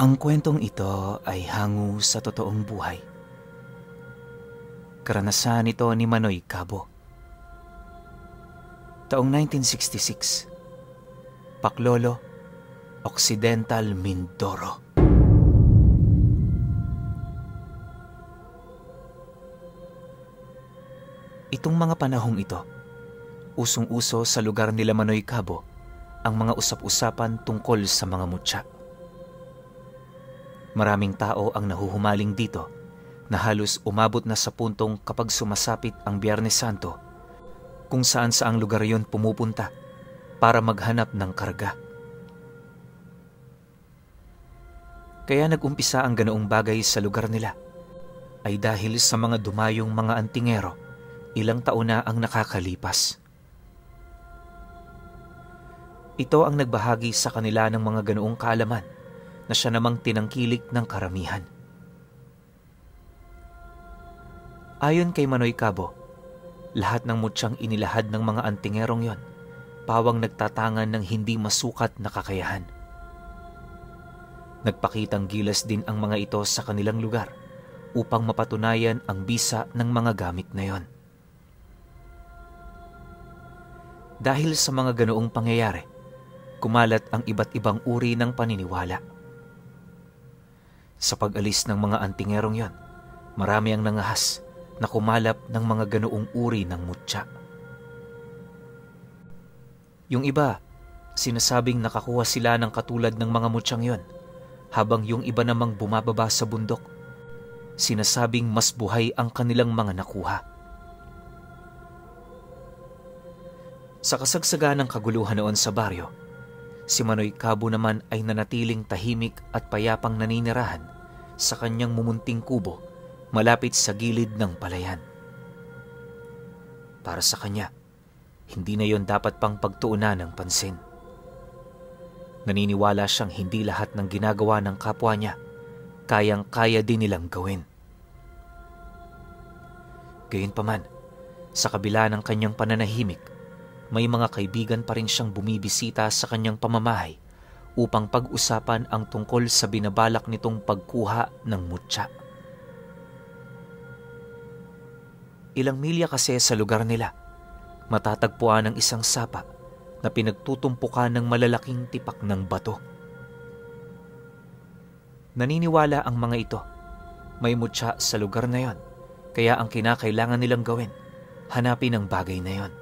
Ang kwentong ito ay hango sa totoong buhay. Karanasan ito ni Manoy Cabo. Taong 1966, Bacolod, Occidental Mindoro. Itong mga panahong ito, usong-uso sa lugar nila Manoy Cabo ang mga usap-usapan tungkol sa mga mutya. Maraming tao ang nahuhumaling dito na halos umabot na sa puntong kapag sumasapit ang Biyernes Santo, kung saan saang lugar yon pumupunta para maghanap ng karga. Kaya nag-umpisa ang ganoong bagay sa lugar nila ay dahil sa mga dumayong mga antingero ilang taon na ang nakakalipas. Ito ang nagbahagi sa kanila ng mga ganoong kaalaman na siya namang tinangkilik ng karamihan. Ayon kay Manoy Cabo, lahat ng mutyang inilahad ng mga antingerong yon, pawang nagtatangan ng hindi masukat na kakayahan. Nagpakitang gilas din ang mga ito sa kanilang lugar upang mapatunayan ang bisa ng mga gamit na yon. Dahil sa mga ganoong pangyayari, kumalat ang iba't ibang uri ng paniniwala. Sa pag-alis ng mga antingerong yon, marami ang nangahas na kumalap ng mga ganoong uri ng mutya. Yung iba, sinasabing nakakuha sila ng katulad ng mga mutyang yon, habang yung iba namang bumababa sa bundok, sinasabing mas buhay ang kanilang mga nakuha. Sa kasagsagan ng kaguluhan noon sa baryo, si Manoy Cabo naman ay nanatiling tahimik at payapang naninirahan sa kanyang mumunting kubo malapit sa gilid ng palayan. Para sa kanya, hindi na yon dapat pang pagtuunan ng pansin. Naniniwala siyang hindi lahat ng ginagawa ng kapwa niya kayang-kaya din nilang gawin. Gayunpaman, sa kabila ng kanyang pananahimik, may mga kaibigan pa rin siyang bumibisita sa kanyang pamamahay upang pag-usapan ang tungkol sa binabalak nitong pagkuha ng mutya. Ilang milya kasi sa lugar nila, matatagpuan ang isang sapa na pinagtutumpukan ng malalaking tipak ng bato. Naniniwala ang mga ito, may mutya sa lugar na yon, kaya ang kinakailangan nilang gawin, hanapin ang bagay na yon.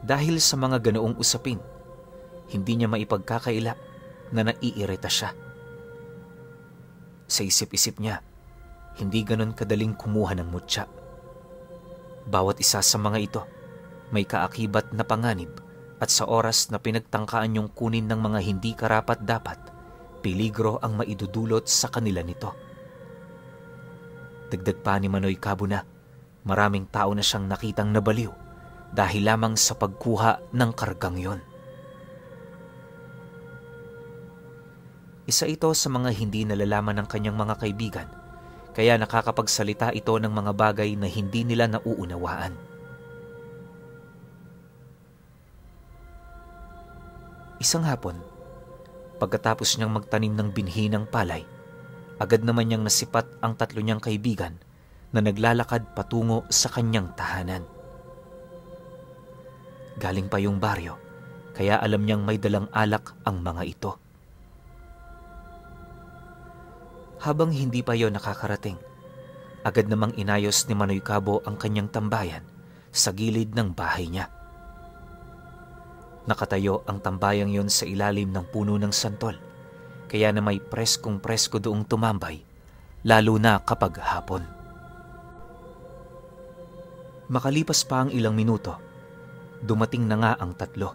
Dahil sa mga ganoong usapin, hindi niya maipagkakaila na naiirita siya. Sa isip-isip niya, hindi ganon kadaling kumuha ng mutya. Bawat isa sa mga ito may kaakibat na panganib at sa oras na pinagtangkaan yung kunin ng mga hindi karapat-dapat, peligro ang maidudulot sa kanila nito. Dagdag pa ni Manoy Cabo na maraming tao na siyang nakitang nabaliw dahil lamang sa pagkuha ng kargang yon. Isa ito sa mga hindi nalalaman ng kanyang mga kaibigan, kaya nakakapagsalita ito ng mga bagay na hindi nila nauunawaan. Isang hapon, pagkatapos niyang magtanim ng binhi ng palay, agad naman niyang nasipat ang tatlo niyang kaibigan na naglalakad patungo sa kanyang tahanan. Galing pa yung baryo, kaya alam niyang may dalang alak ang mga ito. Habang hindi pa yon nakakarating, agad namang inayos ni Manoy Cabo ang kanyang tambayan sa gilid ng bahay niya. Nakatayo ang tambayang yon sa ilalim ng puno ng santol, kaya na may preskong-presko doong tumambay, lalo na kapag hapon. Makalipas pa ang ilang minuto, dumating na nga ang tatlo.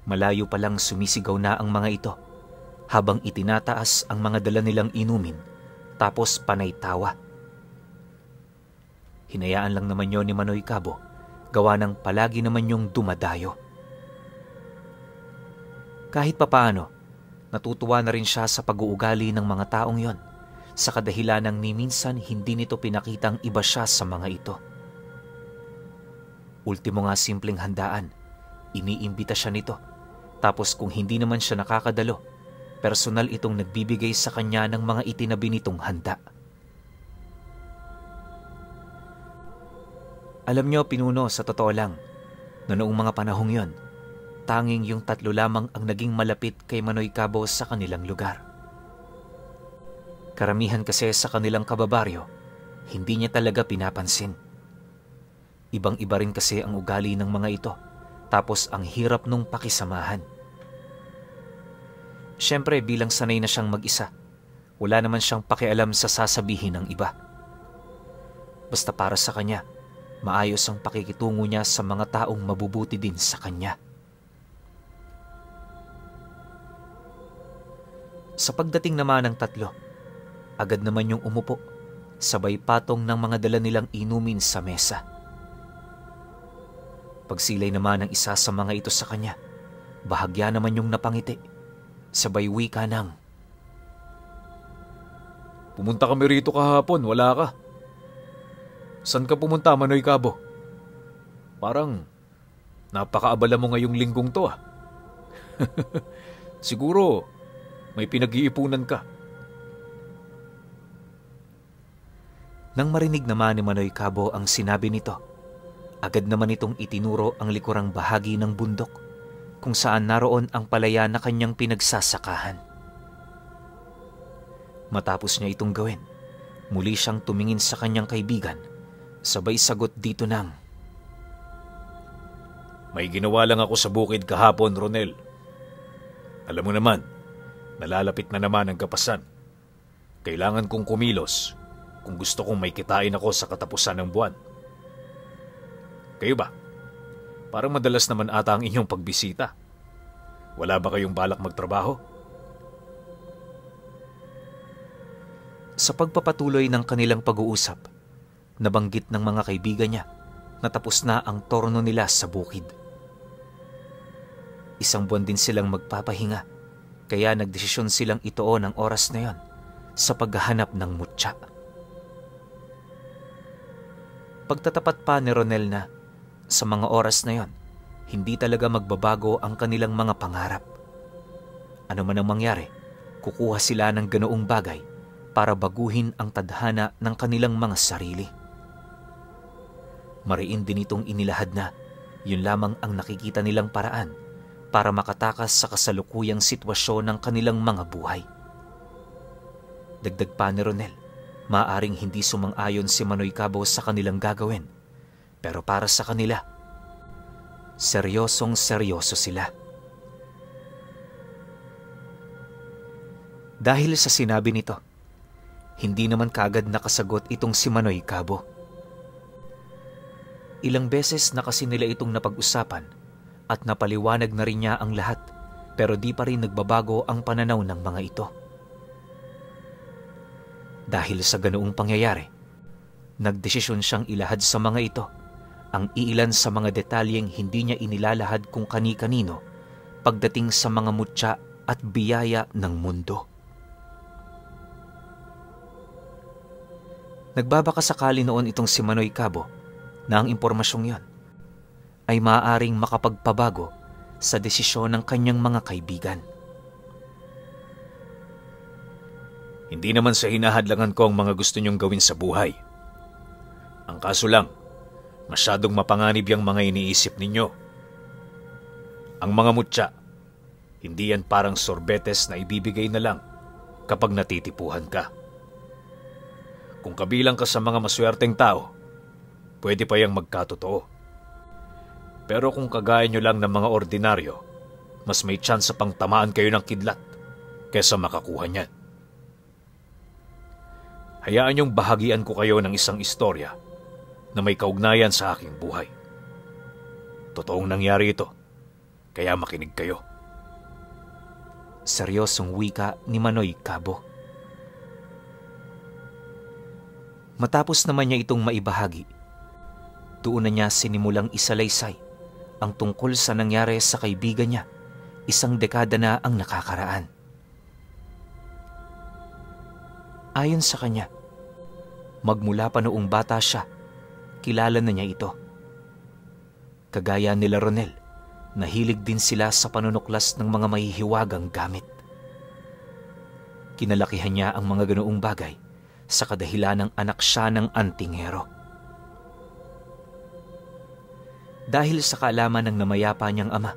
Malayo pa lang sumisigaw na ang mga ito habang itinataas ang mga dala nilang inumin, tapos panay tawa. Hinayaan lang naman yon ni Manoy Cabo, gawa ng palagi naman yung dumadayo. Kahit papaano, natutuwa na rin siya sa pag-uugali ng mga taong yon, sa kadahilanang ni minsan hindi nito pinakitang iba siya sa mga ito. Ultimo nga simpleng handaan, iniimbita siya nito, Tapos kung hindi naman siya nakakadalo, personal itong nagbibigay sa kanya ng mga itinabi nitong handa. Alam niyo, pinuno, sa totoo lang, noong mga panahong yon, tanging yung 3 lamang ang naging malapit kay Manoy Cabo sa kanilang lugar. Karamihan kasi sa kanilang kababaryo, hindi niya talaga pinapansin. Ibang-iba rin kasi ang ugali ng mga ito, tapos ang hirap nung pakisamahan. Siyempre, bilang sanay na siyang mag-isa, wala naman siyang pakialam sa sasabihin ng iba. Basta para sa kanya, maayos ang pakikitungo niya sa mga taong mabubuti din sa kanya. Sa pagdating naman ng 3, agad naman yung umupo, sabay patong ng mga dala nilang inumin sa mesa. Pagsilay naman ng isa sa mga ito sa kanya, bahagya naman yung napangiti, sabay wika ng, "Pumunta kami rito kahapon, wala ka. San ka pumunta, Manoy Cabo? Parang napakaabala mo ngayong linggong to ah." "Siguro may pinag-iipunan ka." Nang marinig naman ni Manoy Cabo ang sinabi nito, agad naman itong itinuro ang likurang bahagi ng bundok kung saan naroon ang palaya na kanyang pinagsasakahan. Matapos niya itong gawin, muli siyang tumingin sa kanyang kaibigan, sabay sagot dito ng, "May ginawa lang ako sa bukid kahapon, Ronel. Alam mo naman, nalalapit na naman ang kapasan. Kailangan kong kumilos kung gusto kong may kitain ako sa katapusan ng buwan. Kayo ba? Parang madalas naman ata ang inyong pagbisita. Wala ba kayong balak magtrabaho?" Sa pagpapatuloy ng kanilang pag-uusap, nabanggit ng mga kaibigan niya na tapos na ang torno nila sa bukid. Isang buwan din silang magpapahinga, kaya nagdesisyon silang ituon ang oras na yon sa paghahanap ng mutya. Pagtatapat pa ni Ronel na sa mga oras na yon, hindi talaga magbabago ang kanilang mga pangarap. Ano man ang mangyari, kukuha sila ng ganoong bagay para baguhin ang tadhana ng kanilang mga sarili. Mariin din itong inilahad na yun lamang ang nakikita nilang paraan para makatakas sa kasalukuyang sitwasyon ng kanilang mga buhay. Dagdag pa ni Ronel, maaring hindi sumang-ayon si Manoy Cabo sa kanilang gagawin, pero para sa kanila, seryosong-seryoso sila. Dahil sa sinabi nito, hindi naman kaagad nakasagot itong si Manoy Cabo. Ilang beses na kasi nila itong napag-usapan at napaliwanag na rin niya ang lahat, pero di pa rin nagbabago ang pananaw ng mga ito. Dahil sa ganoong pangyayari, nagdesisyon siyang ilahad sa mga ito ang iilan sa mga detalyeng hindi niya inilalahad kung kani-kanino pagdating sa mga mutya at biyaya ng mundo. Nagbabaka sakali noon itong si Manoy Cabo na ang impormasyong yon ay maaaring makapagpabago sa desisyon ng kanyang mga kaibigan. Hindi naman sa hinahadlangan ko ang mga gusto niyong gawin sa buhay. Ang kaso lang, masyadong mapanganib yung mga iniisip ninyo. Ang mga mutya, hindi yan parang sorbetes na ibibigay na lang kapag natitipuhan ka. Kung kabilang ka sa mga maswerteng tao, pwede pa yang magkatotoo. Pero kung kagaya nyo lang ng mga ordinaryo, mas may tsansa pang tamaan kayo ng kidlat kaysa makakuha niyan. Hayaan niyong bahagian ko kayo ng isang istorya na may kaugnayan sa aking buhay. Totoong nangyari ito, kaya makinig kayo. Seryosong wika ni Manoy Cabo. Matapos naman niya itong maibahagi, doon na niya sinimulang isalaysay ang tungkol sa nangyari sa kaibigan niya, 1 dekada na ang nakakaraan. Ayon sa kanya, magmula pa noong bata siya, kilala na niya ito. Kagaya nila Ronel, Nahilig din sila sa panunuklas ng mga mahihiwagang gamit. Kinalakihan niya ang mga ganoong bagay sa kadahilan ng anak siya ng antingero. Dahil sa kaalaman ng namayapa niyang ama,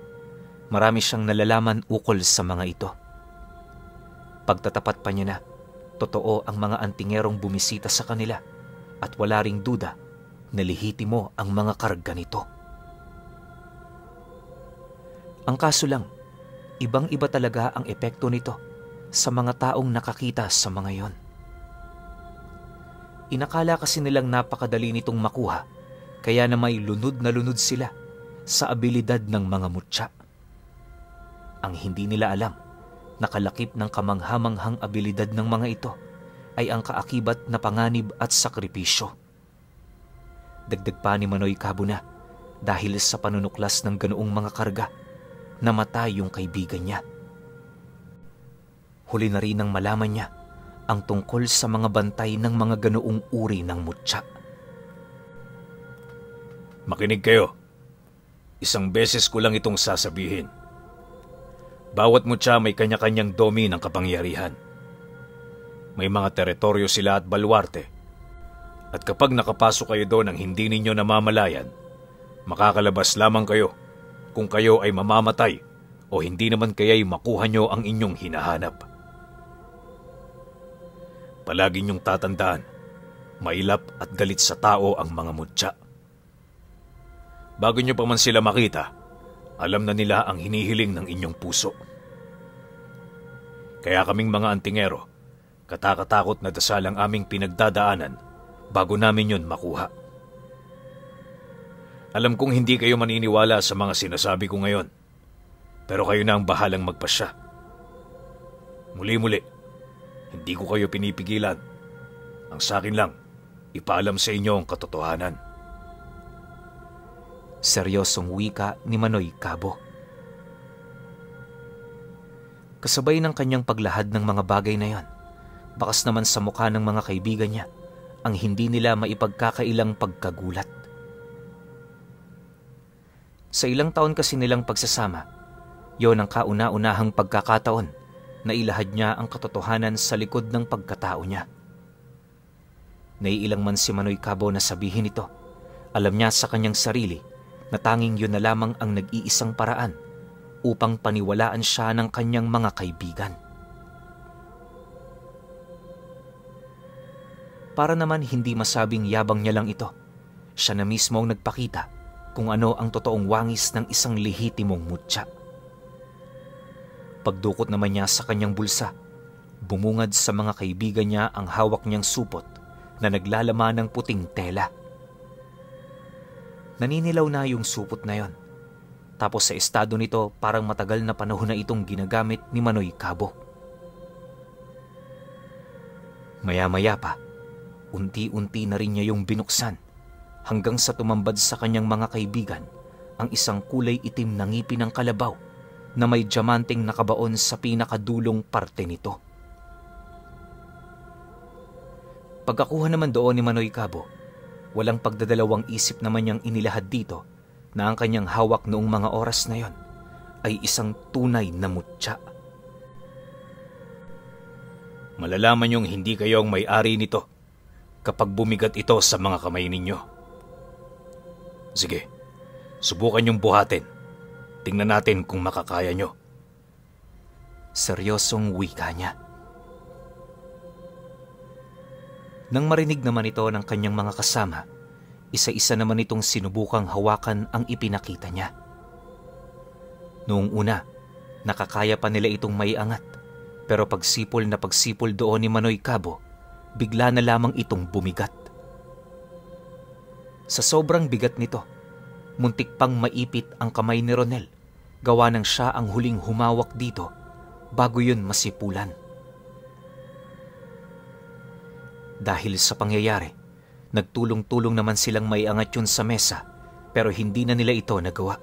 marami siyang nalalaman ukol sa mga ito. Pagtatapat pa niya na, totoo ang mga antingerong bumisita sa kanila at wala ring duda na lehitimo ang mga karga nito. Ang kaso lang, ibang-iba talaga ang epekto nito sa mga taong nakakita sa mga yon. Inakala kasi nilang napakadali nitong makuha, kaya na may lunod na lunod sila sa abilidad ng mga mutya. Ang hindi nila alam, nakalakip ng kamanghamanghang abilidad ng mga ito ay ang kaakibat na panganib at sakripisyo. Dagdag pa ni Manoy Cabo na dahil sa panunuklas ng ganoong mga karga, namatay yung kaibigan niya. Huli na rin nang malaman niya ang tungkol sa mga bantay ng mga ganoong uri ng mutya. Makinig kayo. Isang beses ko lang itong sasabihin. Bawat mutya may kanya-kanyang domi ng kapangyarihan. May mga teritoryo sila at balwarte. At kapag nakapasok kayo doon ang hindi ninyo namamalayan, makakalabas lamang kayo kung kayo ay mamamatay o hindi naman kaya'y makuha nyo ang inyong hinahanap. Palagi niyong tatandaan, mailap at galit sa tao ang mga mutya. Bago nyo pa man sila makita, alam na nila ang hinihiling ng inyong puso. Kaya kaming mga antingero, katakatakot na dasal ang aming pinagdadaanan bago namin yon makuha. Alam kong hindi kayo maniniwala sa mga sinasabi ko ngayon, pero kayo na ang bahalang magpasya. Muli-muli, hindi ko kayo pinipigilan. Ang sa akin lang, ipaalam sa inyo ang katotohanan. Seryosong wika ni Manoy Cabo. Kasabay ng kanyang paglahad ng mga bagay na yon, bakas naman sa mukha ng mga kaibigan niya ang hindi nila maipagkakailang pagkagulat. Sa ilang taon kasi nilang pagsasama, yon ang kauna-unahang pagkakataon na ilahad niya ang katotohanan sa likod ng pagkatao niya. Naiilang man si Manoy Cabo na sabihin ito, alam niya sa kanyang sarili na tanging yun na lamang ang nag-iisang paraan upang paniwalaan siya ng kanyang mga kaibigan. Para naman hindi masabing yabang niya lang ito, siya na mismo ang nagpakita kung ano ang totoong wangis ng isang lehitimong mutya. Pagdukot naman niya sa kanyang bulsa, bumungad sa mga kaibigan niya ang hawak niyang supot na naglalaman ng puting tela. Naninilaw na yung supot na yon. Tapos sa estado nito parang matagal na panahon na itong ginagamit ni Manoy Cabo. Maya-maya pa, unti-unti na rin niya yung binuksan hanggang sa tumambad sa kanyang mga kaibigan ang isang kulay itim na ngipin ng kalabaw na may diamanting nakabaon sa pinakadulong parte nito. Pagkakuha naman doon ni Manoy Cabo, walang pagdadalawang isip naman niyang inilahad dito na ang kanyang hawak noong mga oras na yon ay isang tunay na mutya. Malalaman niyong hindi kayo ang may-ari nito kapag bumigat ito sa mga kamay ninyo. Sige, subukan niyong buhatin. Tingnan natin kung makakaya niyo. Seryosong wika niya. Nang marinig naman ito ng kanyang mga kasama, isa-isa naman itong sinubukang hawakan ang ipinakita niya. Noong una, nakakaya pa nila itong maiangat, pero pagsipol na pagsipol doon ni Manoy Cabo, bigla na lamang itong bumigat. Sa sobrang bigat nito, muntik pang maipit ang kamay ni Ronel, gawa ng siya ang huling humawak dito bago yun masipulan. Dahil sa pangyayari, nagtulong-tulong naman silang maiangat yun sa mesa pero hindi na nila ito nagawa.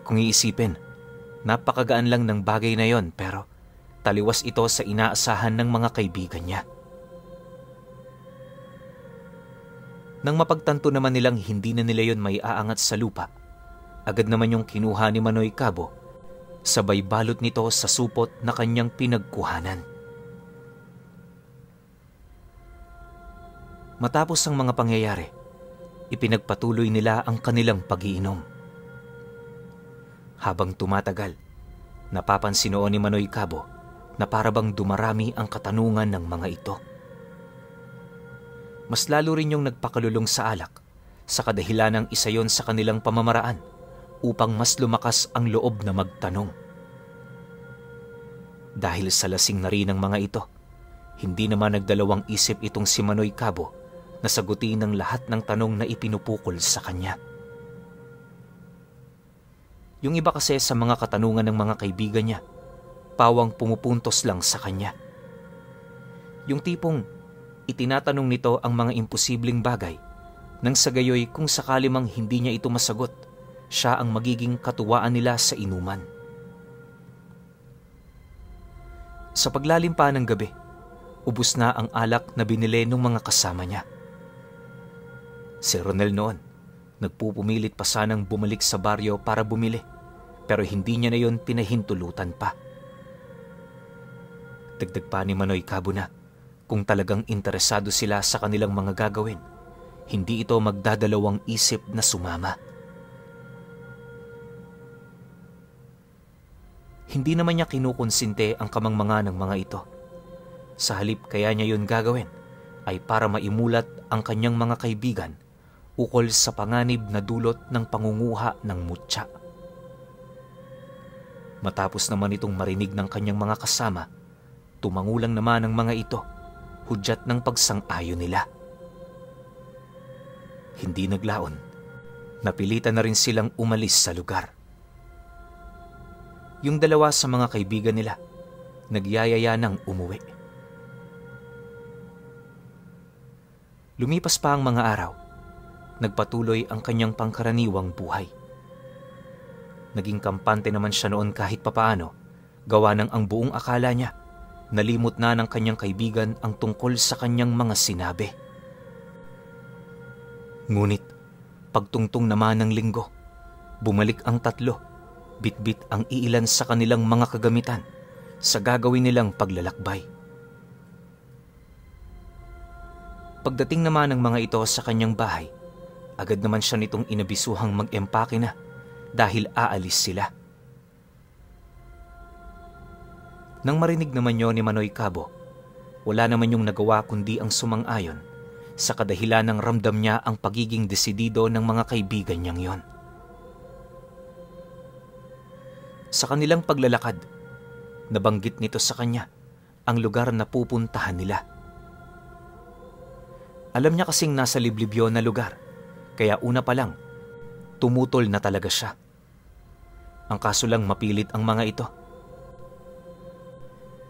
Kung iisipin, napakagaan lang ng bagay na yon pero taliwas ito sa inaasahan ng mga kaibigan niya. Nang mapagtanto naman nilang hindi na nila yon may aangat sa lupa, Agad naman yung kinuha ni Manoy Cabo, sabay balot nito sa supot na kanyang pinagkuhanan. Matapos ang mga pangyayari, ipinagpatuloy nila ang kanilang pag-iinom. Habang tumatagal, napapansin noon ni Manoy Cabo na parabang dumarami ang katanungan ng mga ito. Mas lalo rin yung nagpakalulong sa alak sa kadahilan ng isa yon sa kanilang pamamaraan upang mas lumakas ang loob na magtanong. Dahil sa lasing na rin ng mga ito, hindi naman nagdalawang isip itong si Manoy Cabo na sagutin ang lahat ng tanong na ipinupukol sa kanya. Yung iba kasi sa mga katanungan ng mga kaibigan niya, pawang pumupuntos lang sa kanya. Yung tipong itinatanong nito ang mga imposibleng bagay nang sa gayoy kung sakali mang hindi niya ito masagot, siya ang magiging katuwaan nila sa inuman. Sa paglalim pa ng gabi, ubos na ang alak na binili ng mga kasama niya. Si Ronel noon, nagpupumilit pa sanang bumalik sa baryo para bumili, pero hindi niya na yon pinahintulutan pa. Dagdag pa ni Manoy Cabo na kung talagang interesado sila sa kanilang mga gagawin, hindi ito magdadalawang isip na sumama. Hindi naman niya kinukonsinte ang kamangmanga ng mga ito. Sa halip kaya niya yun gagawin ay para maimulat ang kanyang mga kaibigan ukol sa panganib na dulot ng pangunguha ng mutya. Matapos naman itong marinig ng kanyang mga kasama, tumangulang naman ang mga ito, hudyat ng pagsang-ayon nila. Hindi naglaon, napilitan na rin silang umalis sa lugar. Yung dalawa sa mga kaibigan nila, nagyayaya ng umuwi. Lumipas pa ang mga araw, nagpatuloy ang kanyang pangkaraniwang buhay. Naging kampante naman siya noon kahit papaano, gawa ng ang buong akala niya, nalimot na ng kanyang kaibigan ang tungkol sa kanyang mga sinabi. Ngunit, pagtungtong naman ng linggo, bumalik ang tatlo, bitbit ang iilan sa kanilang mga kagamitan sa gagawin nilang paglalakbay. Pagdating naman ng mga ito sa kanyang bahay, agad naman siya nitong inabisuhang mag-empake na dahil aalis sila. Nang marinig naman yon ni Manoy Cabo, wala naman yung nagawa kundi ang sumang-ayon sa kadahilan ng ramdam niya ang pagiging desidido ng mga kaibigan niyang yon. Sa kanilang paglalakad, nabanggit nito sa kanya ang lugar na pupuntahan nila. Alam niya kasing nasa liblib yon na lugar, kaya una pa lang, tumutol na talaga siya. Ang kaso lang mapilit ang mga ito.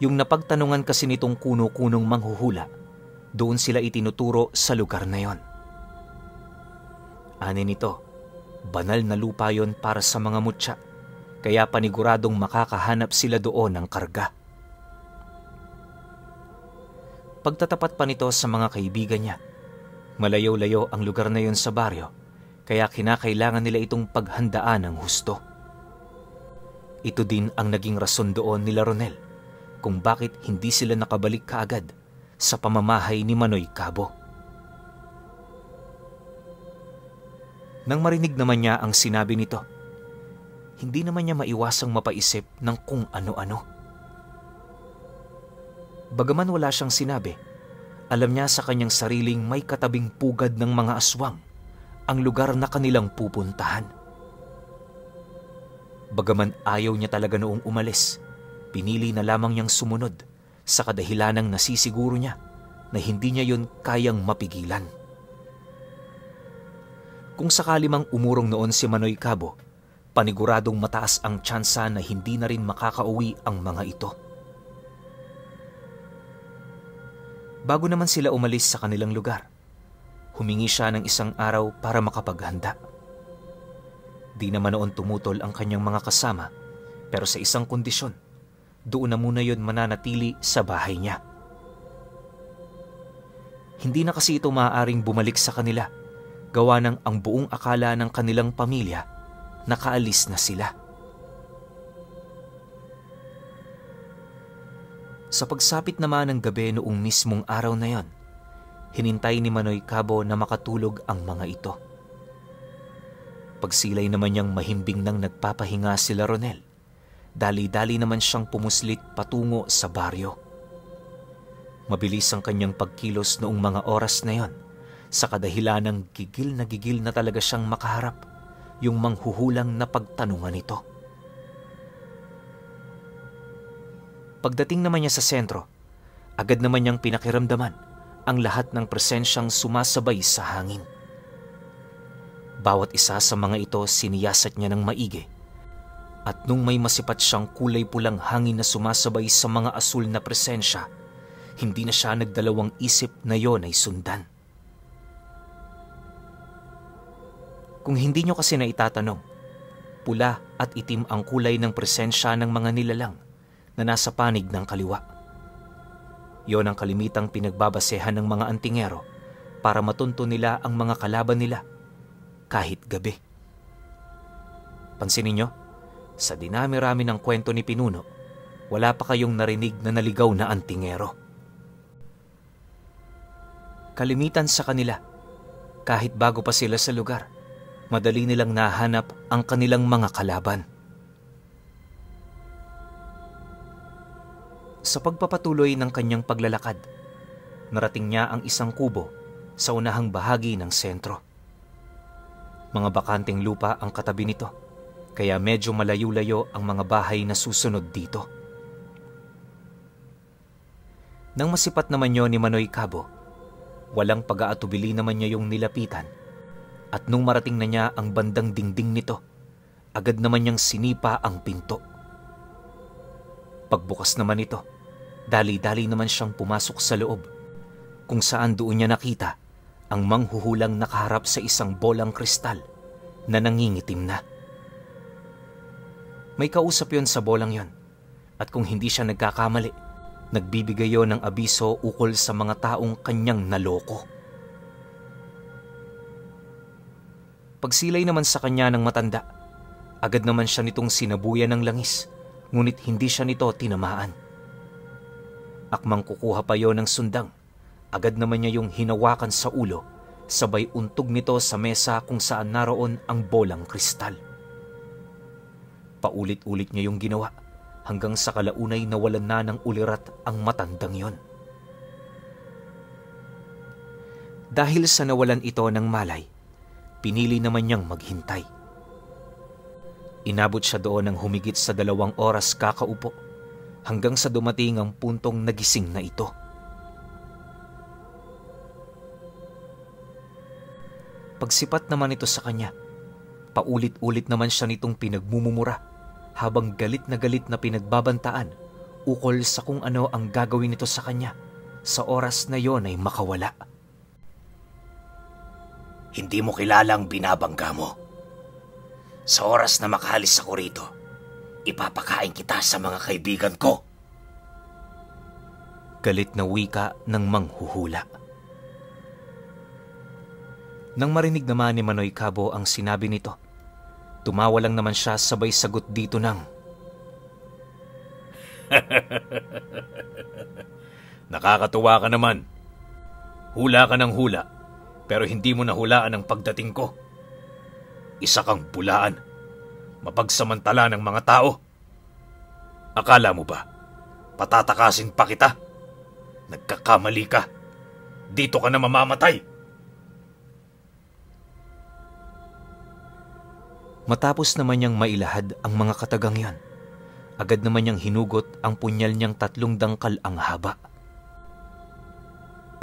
Yung napagtanungan kasi nitong kuno-kunong manghuhula, doon sila itinuturo sa lugar na yon. Ani nito, banal na lupa yon para sa mga mutya, kaya paniguradong makakahanap sila doon ng karga. Pagtatapat pa nito sa mga kaibigan niya, malayo-layo ang lugar na yon sa baryo, kaya kinakailangan nila itong paghandaan ng husto. Ito din ang naging rason doon nila Ronel kung bakit hindi sila nakabalik kaagad sa pamamahay ni Manoy Cabo. Nang marinig naman niya ang sinabi nito, hindi naman niya maiwasang mapaisip ng kung ano-ano. Bagaman wala siyang sinabi, alam niya sa kanyang sariling may katabing pugad ng mga aswang ang lugar na kanilang pupuntahan. Bagaman ayaw niya talaga noong umalis, pinili na lamang niyang sumunod sa kadahilanang nasisiguro niya na hindi niya yun kayang mapigilan. Kung sakali mang umurong noon si Manoy Cabo, paniguradong mataas ang tsansa na hindi na rin makakauwi ang mga ito. Bago naman sila umalis sa kanilang lugar, humingi siya ng isang araw para makapaghanda. Di naman noon tumutol ang kanyang mga kasama, pero sa isang kondisyon, doon na muna yon mananatili sa bahay niya. Hindi na kasi ito maaaring bumalik sa kanila, gawa ng ang buong akala ng kanilang pamilya nakaalis na sila. Sa pagsapit naman ng gabi noong mismong araw na yon, hinintay ni Manoy Cabo na makatulog ang mga ito. Pagsilay naman niyang mahimbing nang nagpapahinga sila Ronel, dali-dali naman siyang pumuslit patungo sa baryo. Mabilis ang kanyang pagkilos noong mga oras na yon, sa kadahilan ng gigil na talaga siyang makaharap yung manghuhulang na pagtanungan nito. Pagdating naman niya sa sentro, agad naman niyang pinakiramdaman ang lahat ng presensyang sumasabay sa hangin. Bawat isa sa mga ito siniyasat niya ng maigi, at nung may masipat siyang kulay pulang hangin na sumasabay sa mga asul na presensya, hindi na siya nagdalawang isip na yon ay sundan. Kung hindi niyo kasi na itatanong, pula at itim ang kulay ng presensya ng mga nilalang na nasa panig ng kaliwa. Yon ang kalimitang pinagbabasehan ng mga antingero para matunto nila ang mga kalaban nila kahit gabi. Pansinin niyo, sa dinami-rami ng kwento ni Pinuno, wala pa kayong narinig na naligaw na antingero. Kalimitan sa kanila, kahit bago pa sila sa lugar, madali nilang nahanap ang kanilang mga kalaban. Sa pagpapatuloy ng kanyang paglalakad, narating niya ang isang kubo sa unahang bahagi ng sentro. Mga bakanteng lupa ang katabi nito, kaya medyo malayo-layo ang mga bahay na susunod dito. Nang masipat naman yon ni Manoy Cabo, walang pag-aatubili naman niya yung nilapitan, at nung marating na niya ang bandang dingding nito, agad naman niyang sinipa ang pinto. Pagbukas naman ito, dali-dali naman siyang pumasok sa loob, kung saan doon niya nakita ang manghuhulang nakaharap sa isang bolang kristal na nangingitim na. May kausap yon sa bolang yon, at kung hindi siya nagkakamali, nagbibigay yon ng abiso ukol sa mga taong kanyang naloko. Pagsilay naman sa kanya ng matanda, agad naman siya nitong sinabuyan ng langis, ngunit hindi siya nito tinamaan. Akmang kukuha pa yon ng sundang, agad naman niya yung hinawakan sa ulo, sabay untog nito sa mesa kung saan naroon ang bolang kristal. Paulit-ulit niya yung ginawa, hanggang sa kalaunay nawalan na ng ulirat ang matandang yon. Dahil sa nawalan ito ng malay, pinili naman niyang maghintay. Inabot siya doon ng humigit sa 2 oras kakaupo, hanggang sa dumating ang puntong nagising na ito. Pagsipat naman ito sa kanya, paulit-ulit naman siya nitong pinagmumumura, habang galit na pinagbabantaan ukol sa kung ano ang gagawin nito sa kanya sa oras na yon ay makawala. Hindi mo kilala ang binabangga mo. Sa oras na makahalis ako rito, ipapakain kita sa mga kaibigan ko. Galit na wika ng manghuhula. Nang marinig naman ni Manoy Cabo ang sinabi nito, tumawa lang naman siya sabay sagot dito ng, Nakakatuwa ka naman. Hula ka ng hula, pero hindi mo nahulaan ang pagdating ko. Isa kang bulaan, mapagsamantala ng mga tao. Akala mo ba, patatakasin pa kita? Nagkakamali ka. Dito ka na mamamatay. Matapos naman niyang mailahad ang mga katagang yan, agad naman niyang hinugot ang punyal niyang 3 dangkal ang haba.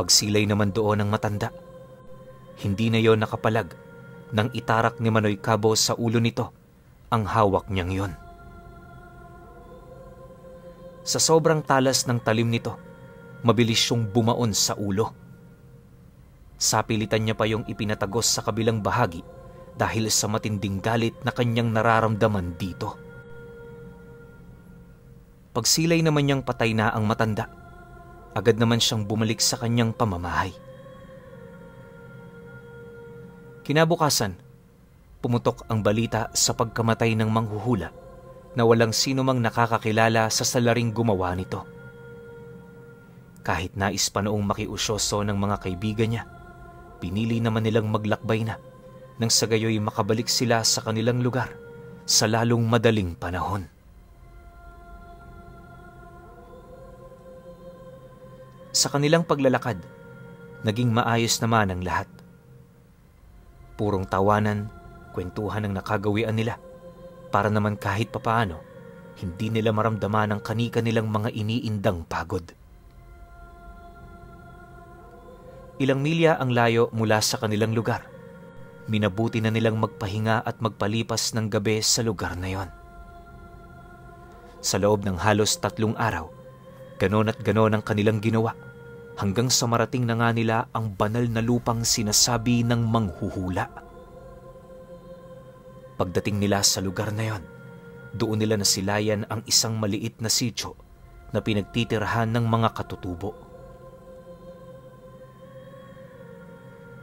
Pagsilay naman doon ng matanda, hindi na yon nakapalag nang itarak ni Manoy Cabo sa ulo nito ang hawak niyang yon. Sa sobrang talas ng talim nito, mabilis siyang bumaon sa ulo. Sapilitan niya pa yung ipinatagos sa kabilang bahagi dahil sa matinding galit na kanyang nararamdaman dito. Pagsilay naman niyang patay na ang matanda, agad naman siyang bumalik sa kanyang pamamahay. Kinabukasan, Pumutok ang balita sa pagkamatay ng manghuhula na walang sino mang nakakakilala sa salaring gumawa nito. Kahit nais pa noong makiusyoso ng mga kaibigan niya, pinili naman nilang maglakbay na nang sa gayoy makabalik sila sa kanilang lugar sa lalong madaling panahon. Sa kanilang paglalakad, naging maayos naman ang lahat. Purong tawanan, kwentuhan ang nakagawian nila para naman kahit papaano hindi nila maramdaman ang kanika nilang mga iniindang pagod. Ilang milya ang layo mula sa kanilang lugar. Minabuti na nilang magpahinga at magpalipas ng gabi sa lugar na yon. Sa loob ng halos 3 araw, ganon at ganon ang kanilang ginawa hanggang sa marating na nga nila ang banal na lupang sinasabi ng manghuhula. Pagdating nila sa lugar na yon, doon nila nasilayan ang isang maliit na sityo na pinagtitirahan ng mga katutubo.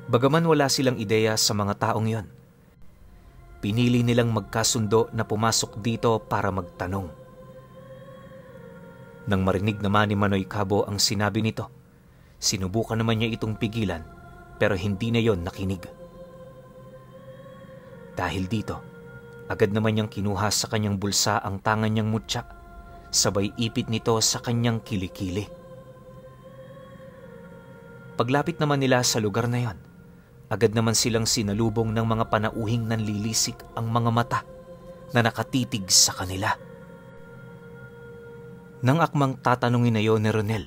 Bagaman wala silang ideya sa mga taong yon, pinili nilang magkasundo na pumasok dito para magtanong. Nang marinig naman ni Manoy Cabo ang sinabi nito, sinubukan naman niya itong pigilan pero hindi na yon nakinig. Dahil dito, agad naman niyang kinuha sa kanyang bulsa ang tangan niyang mutya, sabay ipit nito sa kanyang kilikili. Paglapit naman nila sa lugar na yon, agad naman silang sinalubong ng mga panauhing nanlilisik ang mga mata na nakatitig sa kanila. Nang akmang tatanungin na yon ni Ronel,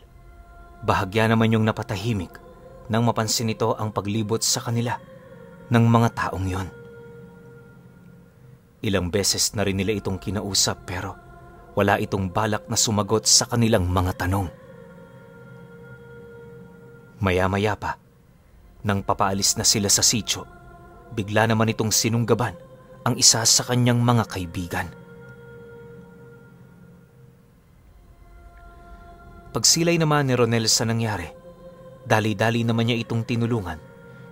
bahagya naman yung napatahimik nang mapansin nito ang paglibot sa kanila ng mga taong yon. Ilang beses na rin nila itong kinausap pero wala itong balak na sumagot sa kanilang mga tanong. Maya-maya pa, nang papaalis na sila sa sityo, bigla naman itong sinunggaban ang isa sa kanyang mga kaibigan. Pagsilay naman ni Ronel sa nangyari, dali-dali naman niya itong tinulungan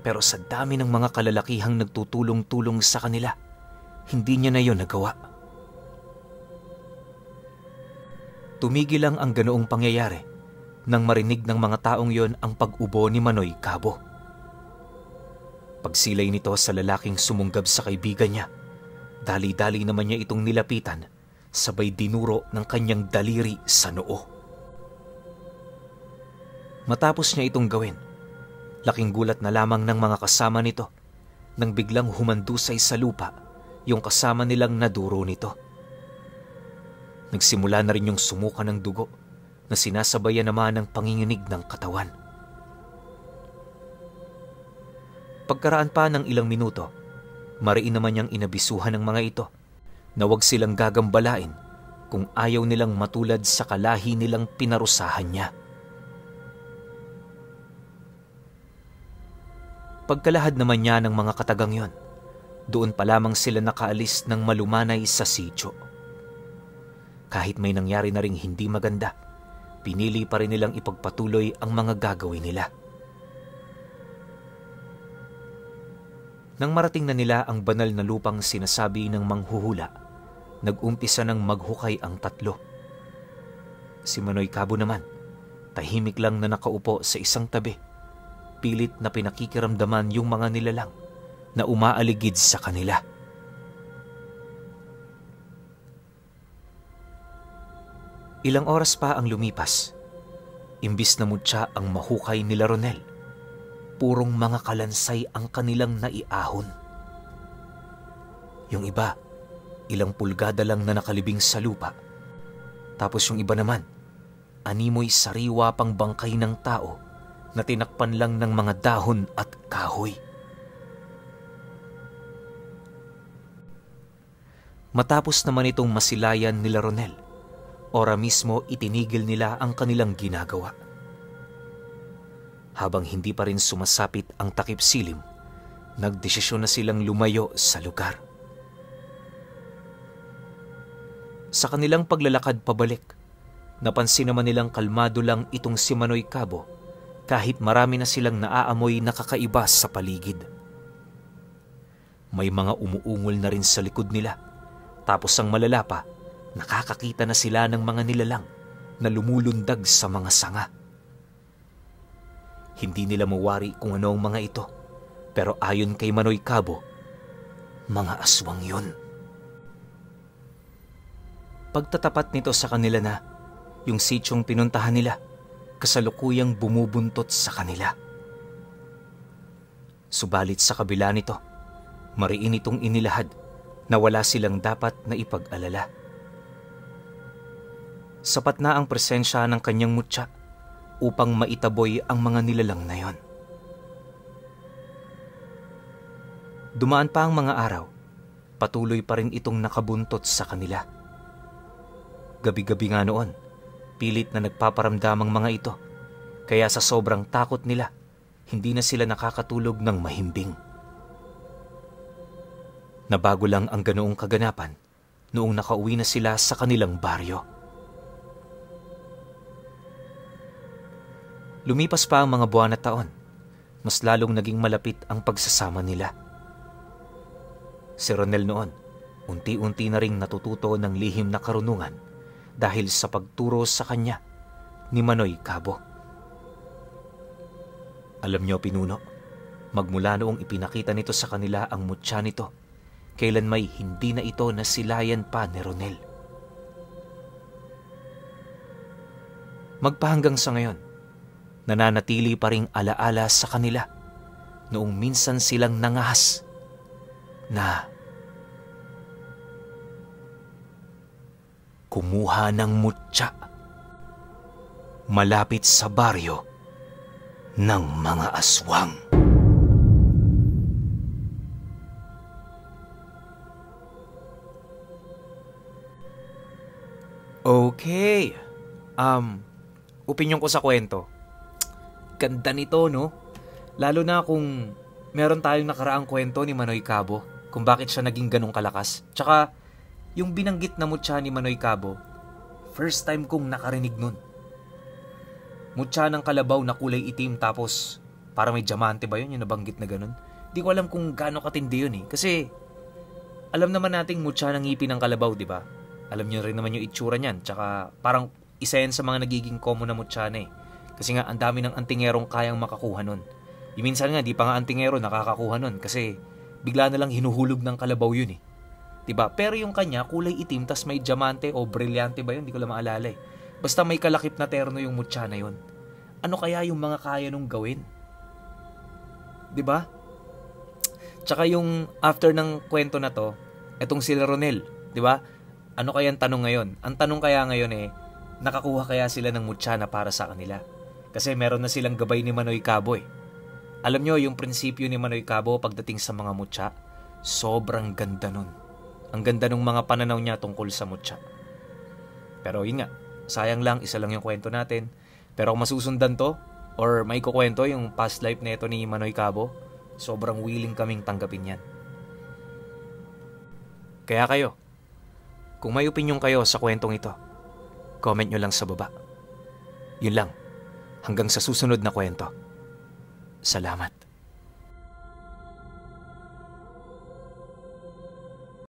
pero sa dami ng mga kalalakihang nagtutulong-tulong sa kanila, hindi niya na yon nagawa. Tumigil lang ang ganoong pangyayari nang marinig ng mga taong yon ang pag-ubo ni Manoy Cabo. Pagsilay nito sa lalaking sumunggab sa kaibigan niya, dali-dali naman niya itong nilapitan, sabay dinuro ng kanyang daliri sa noo. Matapos niya itong gawin, laking gulat na lamang ng mga kasama nito nang biglang humandusay sa lupa yung kasama nilang naduro nito. Nagsimula na rin yung sumuka ng dugo na sinasabayan naman ng panginginig ng katawan. Pagkaraan pa ng ilang minuto, mariin naman niyang inabisuhan ng mga ito na huwag silang gagambalain kung ayaw nilang matulad sa kalahi nilang pinarusahan niya. Pagkalahad naman niya ng mga katagang yon, doon pa lamang sila nakaalis ng malumanay sa sityo. Kahit may nangyari na ring hindi maganda, pinili pa rin nilang ipagpatuloy ang mga gagawin nila. Nang marating na nila ang banal na lupang sinasabi ng manghuhula, nag-umpisa ng maghukay ang tatlo. Si Manoy Cabo naman, tahimik lang na nakaupo sa isang tabi, pilit na pinakikiramdaman yung mga nilalang na umaaligid sa kanila. Ilang oras pa ang lumipas. Imbis na mutya ang mahukay nila Ronel, purong mga kalansay ang kanilang naiahon. Yung iba, ilang pulgada lang na nakalibing sa lupa. Tapos yung iba naman, animoy sariwa pang bangkay ng tao na tinakpan lang ng mga dahon at kahoy. Matapos naman itong masilayan nila Ronel, ora mismo itinigil nila ang kanilang ginagawa. Habang hindi pa rin sumasapit ang takip silim, nagdesisyon na silang lumayo sa lugar. Sa kanilang paglalakad pabalik, napansin naman nilang kalmado lang itong si Manoy Cabo kahit marami na silang naaamoy na kakaiba sa paligid. May mga umuungol na rin sa likod nila. Tapos ang malala pa, nakakakita na sila ng mga nilalang na lumulundag sa mga sanga. Hindi nila mawari kung ano ang mga ito, pero ayon kay Manoy Cabo, mga aswang yun. Pagtatapat nito sa kanila na yung sityong pinuntahan nila, kasalukuyang bumubuntot sa kanila. Subalit sa kabila nito, mariin itong inilahad na wala silang dapat na ipag-alala. Sapat na ang presensya ng kanyang mutya upang maitaboy ang mga nilalang na yon. Dumaan pa ang mga araw, patuloy pa rin itong nakabuntot sa kanila. Gabi-gabi nga noon, pilit na nagpaparamdam ang mga ito, kaya sa sobrang takot nila, hindi na sila nakakatulog ng mahimbing. Nabago lang ang ganoong kaganapan noong nakauwi na sila sa kanilang baryo. Lumipas pa ang mga buwan at taon, mas lalong naging malapit ang pagsasama nila. Si Ronel noon, unti-unti na ring natututo ng lihim na karunungan dahil sa pagturo sa kanya ni Manoy Cabo. Alam niyo, Pinuno, magmula noong ipinakita nito sa kanila ang mutya nito, kailan may hindi na ito nasilayan pa ni Ronel. Magpahanggang sa ngayon, nananatili pa ring alaala sa kanila noong minsan silang nangahas na kumuha ng mutya malapit sa baryo ng mga aswang. Okay. Opinyon ko sa kwento. Ganda nito, no? Lalo na kung meron tayong nakaraang kwento ni Manoy Cabo kung bakit siya naging ganong kalakas. Tsaka, yung binanggit na mutya ni Manoy Cabo, first time kong nakarinig nun. Mutya ng kalabaw na kulay itim tapos para may diamante ba yun, yung nabanggit na ganun? Di ko alam kung gaano katindi yun eh. Kasi, alam naman nating mutya ng ngipin ng kalabaw, di ba? Alam nyo rin naman yung itsura niyan. Tsaka, parang isa yan sa mga nagiging common na mutya na eh. Kasi nga, ang dami ng antingerong kayang makakuha nun. Minsan nga, di pa nga antingero nakakakuha nun kasi bigla na lang hinuhulog ng kalabaw yun eh. Diba? Pero yung kanya, kulay itim, tas may diamante o brilyante ba yun? Di ko lang maalala eh. Basta may kalakip na terno yung mutya na yun. Ano kaya yung mga kaya nung gawin? Diba? Tsaka yung after ng kwento na to, etong sila Ronel, diba? Ano kaya ang tanong ngayon? Ang tanong kaya ngayon eh, nakakuha kaya sila ng mutya na para sa kanila? Kasi meron na silang gabay ni Manoy Cabo eh. Alam nyo, yung prinsipyo ni Manoy Cabo pagdating sa mga mutya, sobrang ganda nun. Ang ganda nung mga pananaw niya tungkol sa mutya. Pero yun nga, sayang lang, isa lang yung kwento natin. Pero kung masusundan to, or may kukwento yung past life na ito ni Manoy Cabo, sobrang willing kaming tanggapin yan. Kaya kayo, kung may opinion kayo sa kwentong ito, comment nyo lang sa baba. Yun lang, hanggang sa susunod na kwento. Salamat.